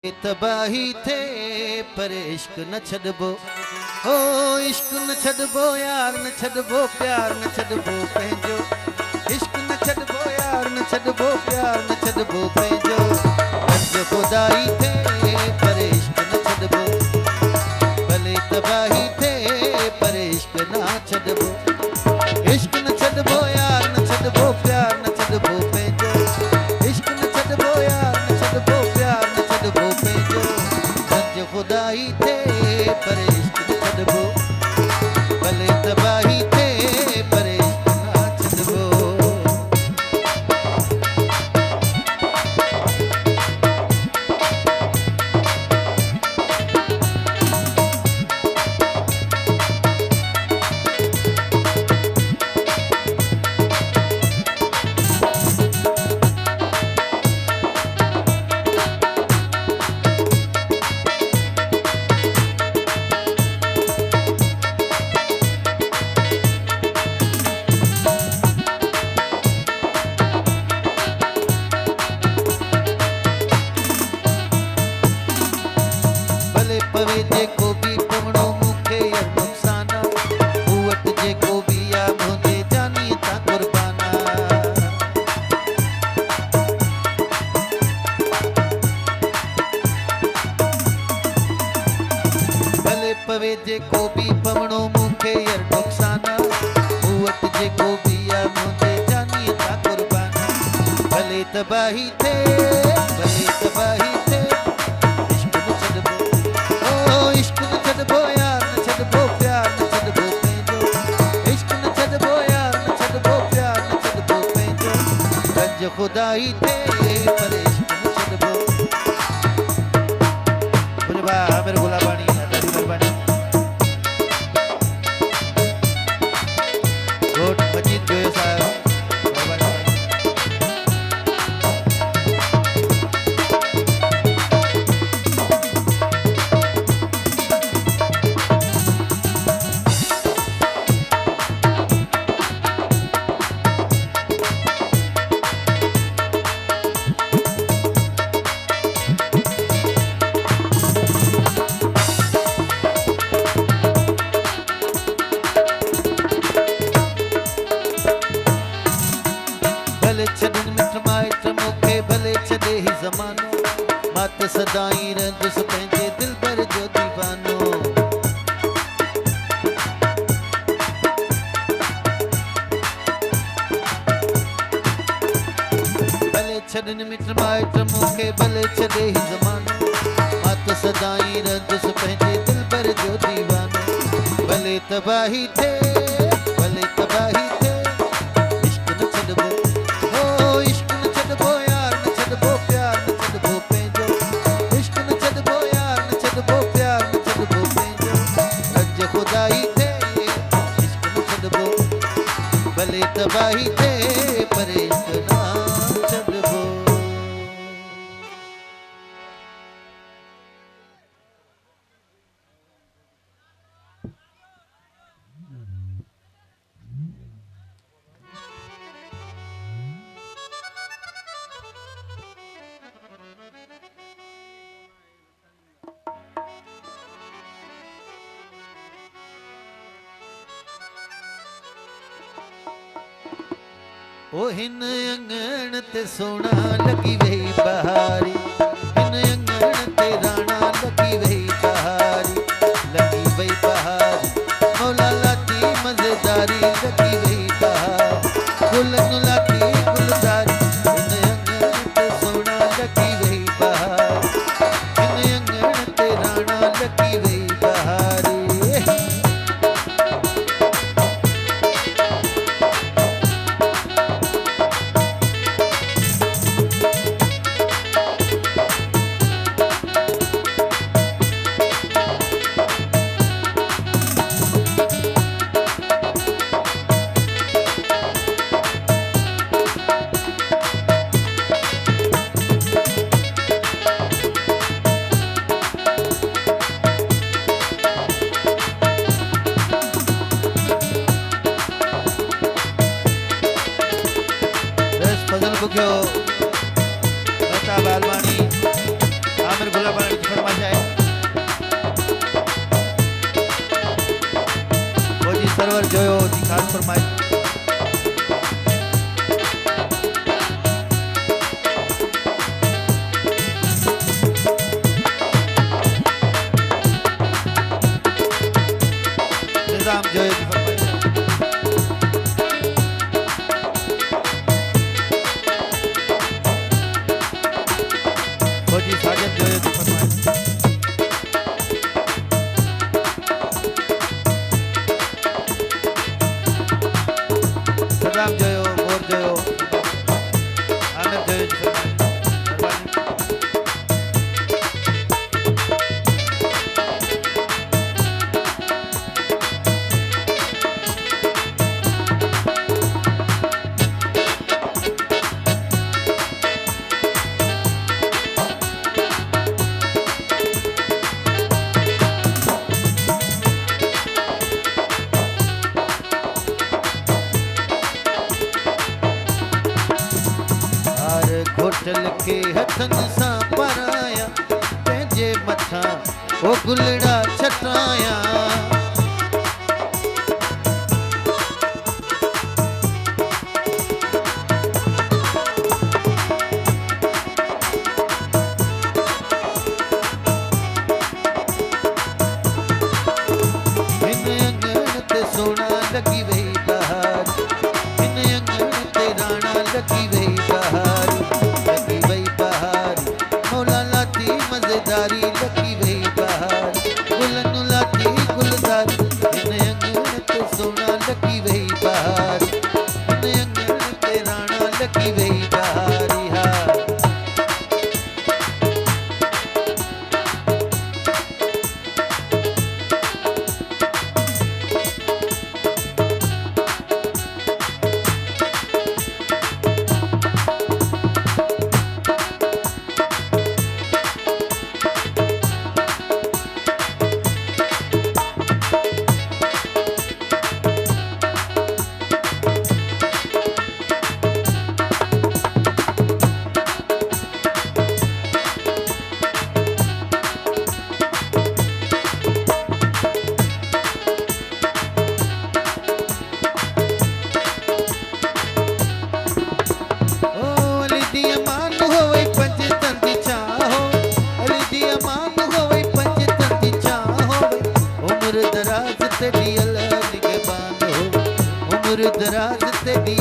तबाही थे पर इश्क न छॾबो ओ इश्क न छॾबो यार न छॾबो प्यार न छॾबो पंहिंजो इश्क न छॾबो यार न छॾबो प्यार न छॾबो पंहिंजो पंहिंजो खुदाई थे पर इश्क न छॾबो भले तबाही थे पर इश्क न छॾबो इश्क न छॾबो यार न छॾबो प्यार न छॾबो पंहिंजो इश्क न छॾबो यार न छॾबो प्यार न छॾबो पंहिंजो पंहिंजो खुदाई थे पर इश्क न छॾबो भले तबाही थे पर इश्क न छॾबो। पवे जेको भी पवणो मूंखे यार नुक़साना मूं वटि जेको भी आ मुंहिंजे जानी तां कुर्बाना भले पवे जेको भी पवणो मूंखे यार नुक़साना मूं वटि जेको भी आ मुंहिंजे जानी तां कुर्बाना भले तबाही थे भले तबाही थे इश्क न छॾबो इश्क न छॾबो यार न छॾबो प्यार न छॾबो पंहिंजो इश्क न छॾबो यार न छॾबो प्यार न छॾबो पंहिंजो पंहिंजो खुदाई थे पर इश्क न छॾबो। मुंहिंजो भाउ आमिर गुलाबाणी ॾाढी महिरबानी घोट मजीद जोयो साहिब महिरबानी भले छॾनि मिट माइट मूंखे भले छॾे ही ज़मानो मां त सदाई रहंदुसि पंहिंजे दिलबर जो दीवानो भले छॾनि मिट माइट मूंखे भले छॾे ही ज़मानो मां त सदाई रहंदुसि पंहिंजे दिलबर जो दीवानो भले तबाही थे भले तबाही थे इश्क न छॾबो इश्क न छॾबो यार न छॾबो प्यार न छॾबो पंहिंजो इश्क न छॾबो यार न छॾबो प्यार न छॾबो पंहिंजो पंहिंजो खुदाई थे इश्क न छॾबो भले तबाही थे पर इश्क न छॾबो। ओ हिन अंगण ते सोना लगी वही बहारी हिन अंगण ते राणा लगी वही बहारी लगी वही बहारी मौला लाती मजेदारी लगी वही बहारी गुलन लाती गुलदारी हिन अंगण ते सोना लगी वही बहारी हिन अंगण ते राणा लगी वही बहारी वर जोयो जी खास फरमाइश। निजाम जोयो जी फरमाइश। फौजी साजन जोयो जी फरमाइश। सदाम जोयो, मोर जोयो, आमिर जोयो जी फरमाइश। घोटल के हथन सां पराया पंहिंजे मथां ओ गुलड़ा छटाया। हिन अंगण ते सोना लगी वई बहार, हिन अंगण ते राणा लगी वई बहार, मजेदारी लगी वही बहार, गुलन लाठी गुलदार, इन अंगण ते सोना लगी वही बहार, इन अंगण ते राणा लगी वही बहारी हा। उम्र दराज तेरी